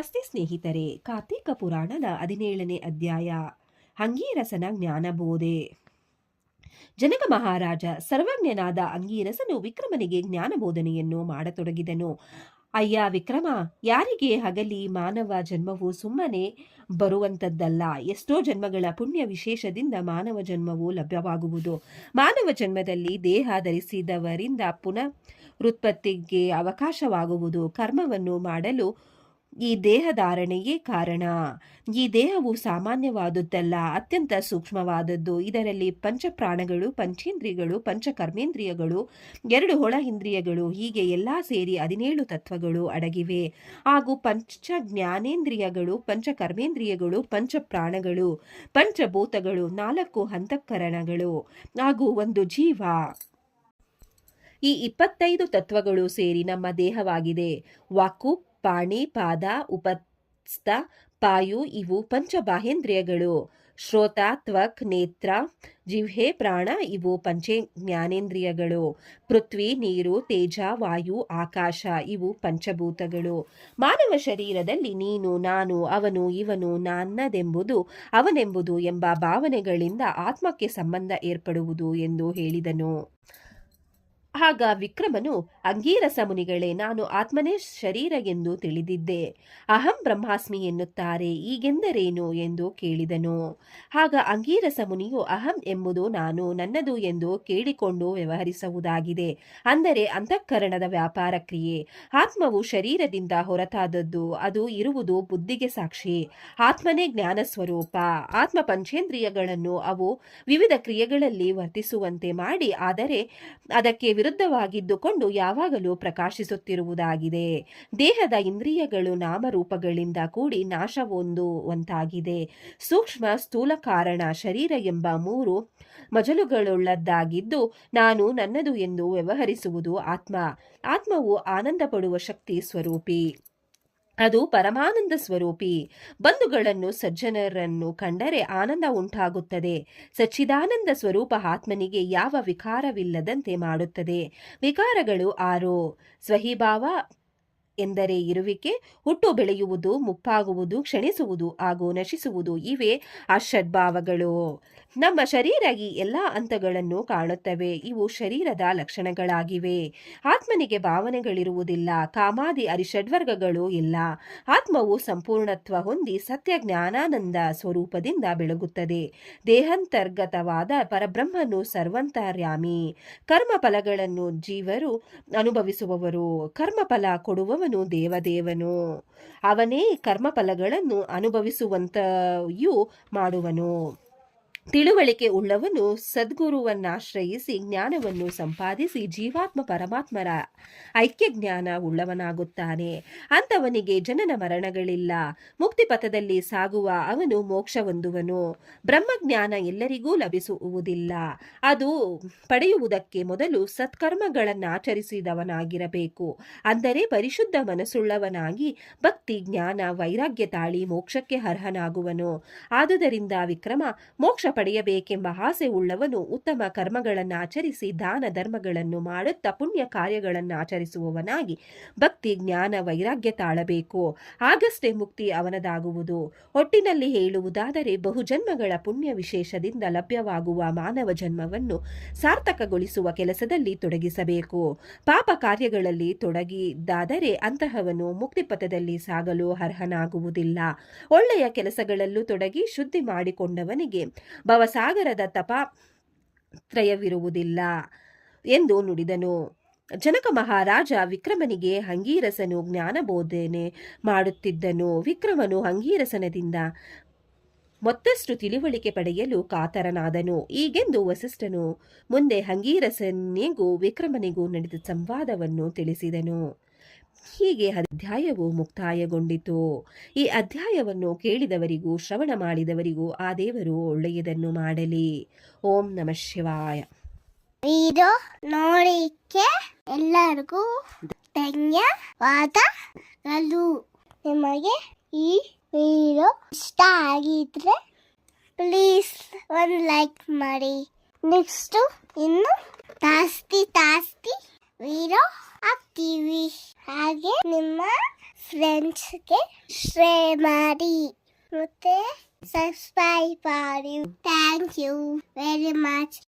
ನಮಸ್ತೆ ಸ್ನೇಹಿತರೆ, ಕಾರ್ತೀಕ ಪುರಾಣದ 17ನೇ ಅಧ್ಯಾಯ ಅಂಗೀರಸನ ಜ್ಞಾನಬೋಧೆ. ಜನಕ ಮಹಾರಾಜ ಸರ್ವಜ್ಞನಾದ ಅಂಗೀರಸನು ವಿಕ್ರಮನಿಗೆ ಜ್ಞಾನಬೋಧನೆಯನ್ನು ಮಾಡತೊಡಗಿದನು. ಅಯ್ಯ ವಿಕ್ರಮ, ಯಾರಿಗೆ ಆಗಲಿ ಮಾನವ ಜನ್ಮವು ಸುಮ್ಮನೆ ಬರುವಂಥದ್ದಲ್ಲ. ಎಷ್ಟೋ ಜನ್ಮಗಳ ಪುಣ್ಯ ವಿಶೇಷದಿಂದ ಮಾನವ ಜನ್ಮವು ಲಭ್ಯವಾಗುವುದು. ಮಾನವ ಜನ್ಮದಲ್ಲಿ ದೇಹ ಧರಿಸಿದವರಿಂದ ಪುನರುತ್ಪತ್ತಿಗೆ ಅವಕಾಶವಾಗುವುದು. ಕರ್ಮವನ್ನು ಮಾಡಲು ಈ ದೇಹಧಾರಣೆಯೇ ಕಾರಣ. ಈ ದೇಹವು ಸಾಮಾನ್ಯವಾದುದಲ್ಲ, ಅತ್ಯಂತ ಸೂಕ್ಷ್ಮವಾದದ್ದು. ಇದರಲ್ಲಿ ಪಂಚಪ್ರಾಣಗಳು, ಪಂಚೇಂದ್ರಿಯಗಳು, ಪಂಚಕರ್ಮೇಂದ್ರಿಯಗಳು, 2 ಒಳ ಇಂದ್ರಿಯಗಳು, ಹೀಗೆ ಎಲ್ಲ ಸೇರಿ 17 ತತ್ವಗಳು ಅಡಗಿವೆ. ಹಾಗೂ ಪಂಚ ಜ್ಞಾನೇಂದ್ರಿಯಗಳು, ಪಂಚಕರ್ಮೇಂದ್ರಿಯಗಳು, ಪಂಚಪ್ರಾಣಗಳು, ಪಂಚಭೂತಗಳು, 4 ಅಂತಃಕರಣಗಳು ಹಾಗೂ 1 ಜೀವ. ಈ 25 ತತ್ವಗಳು ಸೇರಿ ನಮ್ಮ ದೇಹವಾಗಿದೆ. ವಾಕು, ಪಾಣಿ, ಪಾದ, ಉಪಸ್ಥ, ಪಾಯು ಇವು ಪಂಚಬಾಹೇಂದ್ರಿಯಗಳು. ಶ್ರೋತ, ತ್ವಕ್, ನೇತ್ರ, ಜಿಹ್ವೆ, ಪ್ರಾಣ ಇವು ಪಂಚಜ್ಞಾನೇಂದ್ರಿಯಗಳು. ಪೃಥ್ವಿ, ನೀರು, ತೇಜ, ವಾಯು, ಆಕಾಶ ಇವು ಪಂಚಭೂತಗಳು. ಮಾನವ ಶರೀರದಲ್ಲಿ ನೀನು, ನಾನು, ಅವನು, ಇವನು, ನನ್ನದೆಂಬುದು, ಅವನೆಂಬುದು ಎಂಬ ಭಾವನೆಗಳಿಂದ ಆತ್ಮಕ್ಕೆ ಸಂಬಂಧ ಏರ್ಪಡುವುದು ಎಂದು ಹೇಳಿದನು. ಆಗ ವಿಕ್ರಮನು, ಅಂಗೀರಸ ಮುನಿಗಳೇ, ನಾನು ಆತ್ಮನೇ ಶರೀರ ಎಂದು ತಿಳಿದಿದ್ದೆ. ಅಹಂ ಬ್ರಹ್ಮಾಸ್ಮಿ ಎನ್ನುತ್ತಾರೆ, ಈಗೆಂದರೇನು ಎಂದು ಕೇಳಿದನು. ಆಗ ಅಂಗೀರಸ ಮುನಿಯು, ಅಹಂ ಎಂಬುದು ನಾನು, ನನ್ನದು ಎಂದು ಕೇಳಿಕೊಂಡು ವ್ಯವಹರಿಸುವುದಾಗಿದೆ. ಅಂದರೆ ಅಂತಃಕರಣದ ವ್ಯಾಪಾರ ಕ್ರಿಯೆ. ಆತ್ಮವು ಶರೀರದಿಂದ ಹೊರತಾದದ್ದು. ಅದು ಇರುವುದು ಬುದ್ಧಿಗೆ ಸಾಕ್ಷಿ. ಆತ್ಮನೇ ಜ್ಞಾನ ಸ್ವರೂಪ. ಆತ್ಮ ಪಂಚೇಂದ್ರಿಯಗಳನ್ನು ಅವು ವಿವಿಧ ಕ್ರಿಯೆಗಳಲ್ಲಿ ವರ್ತಿಸುವಂತೆ ಮಾಡಿ, ಆದರೆ ಅದಕ್ಕೆ ವಿರುದ್ಧವಾಗಿದ್ದುಕೊಂಡು ಯಾವಾಗಲೂ ಪ್ರಕಾಶಿಸುತ್ತಿರುವುದಾಗಿದೆ. ದೇಹದ ಇಂದ್ರಿಯಗಳು ನಾಮರೂಪಗಳಿಂದ ಕೂಡಿ ನಾಶ ಹೊಂದುವಂತಾಗಿದೆ. ಸೂಕ್ಷ್ಮ, ಸ್ಥೂಲ, ಕಾರಣ, ಶರೀರ ಎಂಬ 3 ಮಜಲುಗಳುಳ್ಳದ್ದಾಗಿದ್ದು, ನಾನು, ನನ್ನದು ಎಂದು ವ್ಯವಹರಿಸುವುದು ಆತ್ಮ. ಆತ್ಮವು ಆನಂದ ಪಡುವ ಶಕ್ತಿ ಸ್ವರೂಪಿ. ಅದು ಪರಮಾನಂದ ಸ್ವರೂಪಿ. ಬಂಧುಗಳನ್ನು, ಸಜ್ಜನರನ್ನು ಕಂಡರೆ ಆನಂದ ಉಂಟಾಗುತ್ತದೆ. ಸಚ್ಚಿದಾನಂದ ಸ್ವರೂಪ ಆತ್ಮನಿಗೆ ಯಾವ ವಿಕಾರವಿಲ್ಲದಂತೆ ಮಾಡುತ್ತದೆ. ವಿಕಾರಗಳು 6. ಸ್ವಹಿಭಾವ ಎಂದರೆ ಇರುವಿಕೆ, ಹುಟ್ಟು, ಬೆಳೆಯುವುದು, ಮುಪ್ಪಾಗುವುದು, ಕ್ಷಣಿಸುವುದು ಹಾಗೂ ನಶಿಸುವುದು. ಇವೇ ಅಷಡ್ಭಾವಗಳು. ನಮ್ಮ ಶರೀರ ಈ ಎಲ್ಲ ಹಂತಗಳನ್ನು ಕಾಣುತ್ತವೆ. ಇವು ಶರೀರದ ಲಕ್ಷಣಗಳಾಗಿವೆ. ಆತ್ಮನಿಗೆ ಭಾವನೆಗಳಿರುವುದಿಲ್ಲ. ಕಾಮಾದಿ ಅರಿಷಡ್ವರ್ಗಗಳು ಇಲ್ಲ. ಆತ್ಮವು ಸಂಪೂರ್ಣತ್ವ ಹೊಂದಿ ಸತ್ಯ ಜ್ಞಾನಾನಂದ ಸ್ವರೂಪದಿಂದ ಬೆಳಗುತ್ತದೆ. ದೇಹಾಂತರ್ಗತವಾದ ಪರಬ್ರಹ್ಮನು ಸರ್ವಂತರ್ಯಾಮಿ. ಕರ್ಮಫಲಗಳನ್ನು ಜೀವರು ಅನುಭವಿಸುವವರು. ಕರ್ಮಫಲ ಕೊಡುವವನು ದೇವದೇವನು. ಅವನೇ ಕರ್ಮಫಲಗಳನ್ನು ಅನುಭವಿಸುವಂತೆಯೂ ಮಾಡುವನು. ತಿಳುವಳಿಕೆ ಉಳ್ಳವನು ಸದ್ಗುರುವನ್ನಾಶ್ರಯಿಸಿ ಜ್ಞಾನವನ್ನು ಸಂಪಾದಿಸಿ ಜೀವಾತ್ಮ ಪರಮಾತ್ಮರ ಐಕ್ಯ ಜ್ಞಾನ ಉಳ್ಳವನಾಗುತ್ತಾನೆ. ಅಂಥವನಿಗೆ ಜನನ ಮರಣಗಳಿಲ್ಲ. ಮುಕ್ತಿಪಥದಲ್ಲಿ ಸಾಗುವ ಅವನು ಮೋಕ್ಷ ಹೊಂದುವನು. ಬ್ರಹ್ಮಜ್ಞಾನ ಎಲ್ಲರಿಗೂ ಲಭಿಸುವುದಿಲ್ಲ. ಅದು ಪಡೆಯುವುದಕ್ಕೆ ಮೊದಲು ಸತ್ಕರ್ಮಗಳನ್ನಾಚರಿಸಿದವನಾಗಿರಬೇಕು. ಅಂದರೆ ಪರಿಶುದ್ಧ ಮನಸ್ಸುಳ್ಳವನಾಗಿ ಭಕ್ತಿ, ಜ್ಞಾನ, ವೈರಾಗ್ಯ ತಾಳಿ ಮೋಕ್ಷಕ್ಕೆ ಅರ್ಹನಾಗುವನು. ಆದುದರಿಂದ ವಿಕ್ರಮ, ಮೋಕ್ಷ ಪಡೆಯಬೇಕೆಂಬ ಆಸೆ ಉಳ್ಳವನು ಉತ್ತಮ ಕರ್ಮಗಳನ್ನಾಚರಿಸಿ ದಾನ ಧರ್ಮಗಳನ್ನು ಮಾಡುತ್ತಾ ಪುಣ್ಯ ಕಾರ್ಯಗಳನ್ನು ಆಚರಿಸುವವನಾಗಿ ಭಕ್ತಿ, ಜ್ಞಾನ, ವೈರಾಗ್ಯ ತಾಳಬೇಕು. ಆಗಷ್ಟೇ ಮುಕ್ತಿ ಅವನದಾಗುವುದು. ಒಟ್ಟಿನಲ್ಲಿ ಹೇಳುವುದಾದರೆ, ಬಹುಜನ್ಮಗಳ ಪುಣ್ಯ ವಿಶೇಷದಿಂದ ಲಭ್ಯವಾಗುವ ಮಾನವ ಜನ್ಮವನ್ನು ಸಾರ್ಥಕಗೊಳಿಸುವ ಕೆಲಸದಲ್ಲಿ ತೊಡಗಿಸಬೇಕು. ಪಾಪ ಕಾರ್ಯಗಳಲ್ಲಿ ತೊಡಗಿದ್ದಾದರೆ ಅಂತಹವನು ಮುಕ್ತಿಪಥದಲ್ಲಿ ಸಾಗಲು ಅರ್ಹನಾಗುವುದಿಲ್ಲ. ಒಳ್ಳೆಯ ಕೆಲಸಗಳಲ್ಲೂ ತೊಡಗಿ ಶುದ್ಧಿ ಮಾಡಿಕೊಂಡವನಿಗೆ ಭವಸಾಗರದ ತಾಪತ್ರಯವಿರುವುದಿಲ್ಲ ಎಂದು ನುಡಿದನು. ಜನಕ ಮಹಾರಾಜ ವಿಕ್ರಮನಿಗೆ ಅಂಗೀರಸನು ಜ್ಞಾನಬೋಧನೆ ಮಾಡುತ್ತಿದ್ದನು. ವಿಕ್ರಮನು ಅಂಗೀರಸನದಿಂದ ಮತ್ತಷ್ಟು ತಿಳಿವಳಿಕೆ ಪಡೆಯಲು ಕಾತರನಾದನು. ಹೀಗೆಂದು ವಸಿಷ್ಠನು ಮುಂದೆ ಅಂಗೀರಸನಿಗೂ ವಿಕ್ರಮನಿಗೂ ನಡೆದ ಸಂವಾದವನ್ನು ತಿಳಿಸಿದನು. ಹೀಗೆ ಅಧ್ಯಾಯವು ಮುಕ್ತಾಯಗೊಂಡಿತು. ಈ ಅಧ್ಯಾಯವನ್ನು ಕೇಳಿದವರಿಗೂ ಶ್ರವಣ ಮಾಡಿದವರಿಗೂ ಆ ದೇವರು ಒಳ್ಳೆಯದನ್ನು ಮಾಡಲಿ. ಓಂ ನಮಃ ಶಿವಾಯ. ವಿಡಿಯೋ ನೋಡಿಕ್ಕೆ ಎಲ್ಲರಿಗೂ ಧನ್ಯವಾದಗಳು. ನಿಮಗೆ ಈ ವಿಡಿಯೋ ಇಷ್ಟ ಆಗಿದ್ರೆ ಪ್ಲೀಸ್ ಒಂದು ಲೈಕ್ ಮಾಡಿ. ನೆಕ್ಸ್ಟ್ ಇನ್ನು ಜಾಸ್ತಿ ವಿಡಿಯೋ ಹಾಕ್ತೀವಿ. ಹಾಗೆ ನಿಮ್ಮ ಫ್ರೆಂಡ್ಸ್ಗೆ ಶೇರ್ ಮಾಡಿ ಮತ್ತೆ ಸಬ್ಸ್ಕ್ರೈಬ್ ಮಾಡಿ. Thank you very much.